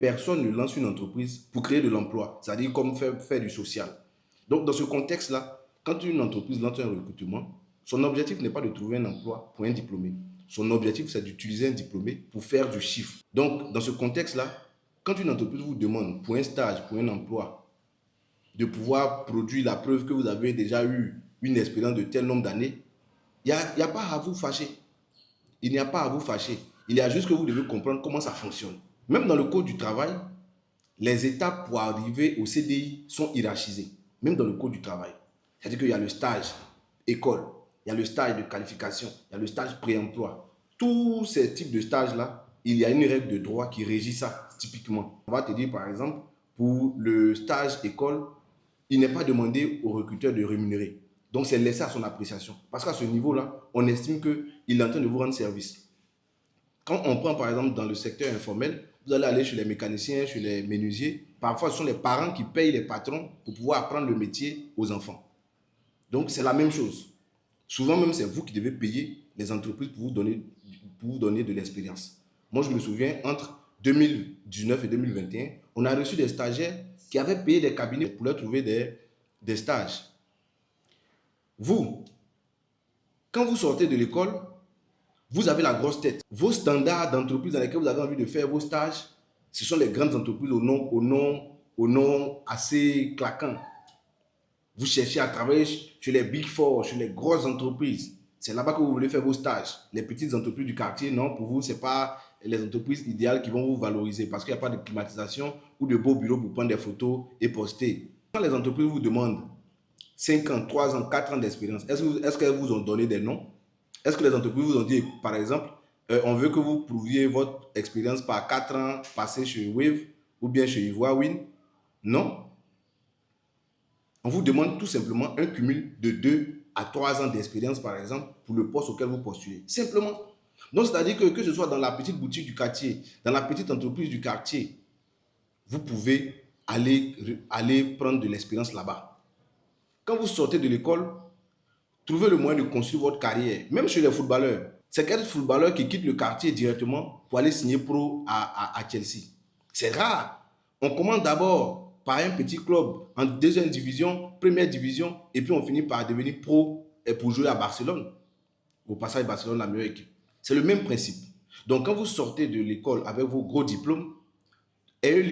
Personne ne lance une entreprise pour créer de l'emploi, c'est-à-dire comme faire du social. Donc, dans ce contexte-là, quand une entreprise lance un recrutement, son objectif n'est pas de trouver un emploi pour un diplômé. Son objectif, c'est d'utiliser un diplômé pour faire du chiffre. Donc, dans ce contexte-là, quand une entreprise vous demande pour un stage, pour un emploi, de pouvoir produire la preuve que vous avez déjà eu une expérience de tel nombre d'années, il n'y a pas à vous fâcher. Il n'y a pas à vous fâcher. Il y a juste que vous devez comprendre comment ça fonctionne. Même dans le code du travail, les étapes pour arriver au CDI sont hiérarchisées, même dans le code du travail. C'est-à-dire qu'il y a le stage école, il y a le stage de qualification, il y a le stage pré-emploi. Tous ces types de stages-là, il y a une règle de droit qui régit ça, typiquement. On va te dire, par exemple, pour le stage école, il n'est pas demandé au recruteur de rémunérer. Donc, c'est laissé à son appréciation. Parce qu'à ce niveau-là, on estime qu'il est en train de vous rendre service. Quand on prend par exemple dans le secteur informel, vous allez aller chez les mécaniciens, chez les menuisiers. Parfois, ce sont les parents qui payent les patrons pour pouvoir apprendre le métier aux enfants. Donc, c'est la même chose. Souvent même, c'est vous qui devez payer les entreprises pour vous donner de l'expérience. Moi, je me souviens, entre 2019 et 2021, on a reçu des stagiaires qui avaient payé des cabinets pour leur trouver des stages. Vous, quand vous sortez de l'école, vous avez la grosse tête. Vos standards d'entreprise dans lesquels vous avez envie de faire vos stages, ce sont les grandes entreprises au nom assez claquant. Vous cherchez à travailler chez les Big Four, chez les grosses entreprises. C'est là-bas que vous voulez faire vos stages. Les petites entreprises du quartier, non, pour vous, ce n'est pas les entreprises idéales qui vont vous valoriser parce qu'il n'y a pas de climatisation ou de beaux bureaux pour prendre des photos et poster. Quand les entreprises vous demandent 5 ans, 3 ans, 4 ans d'expérience, est-ce qu'elles vous ont donné des noms? Est-ce que les entreprises vous ont dit, par exemple, on veut que vous prouviez votre expérience par 4 ans passés chez Wave ou bien chez Ivoire Win? Non. On vous demande tout simplement un cumul de 2 à 3 ans d'expérience, par exemple, pour le poste auquel vous postulez. Simplement. Donc, c'est-à-dire que ce soit dans la petite boutique du quartier, dans la petite entreprise du quartier, vous pouvez aller prendre de l'expérience là-bas. Quand vous sortez de l'école, trouvez le moyen de construire votre carrière, même chez les footballeurs. C'est quel footballeur qui quitte le quartier directement pour aller signer pro à Chelsea? C'est rare. On commence d'abord par un petit club en deuxième division, première division, et puis on finit par devenir pro et pour jouer à Barcelone. Au passage, Barcelone, la meilleure équipe. C'est le même principe. Donc, quand vous sortez de l'école avec vos gros diplômes, ayez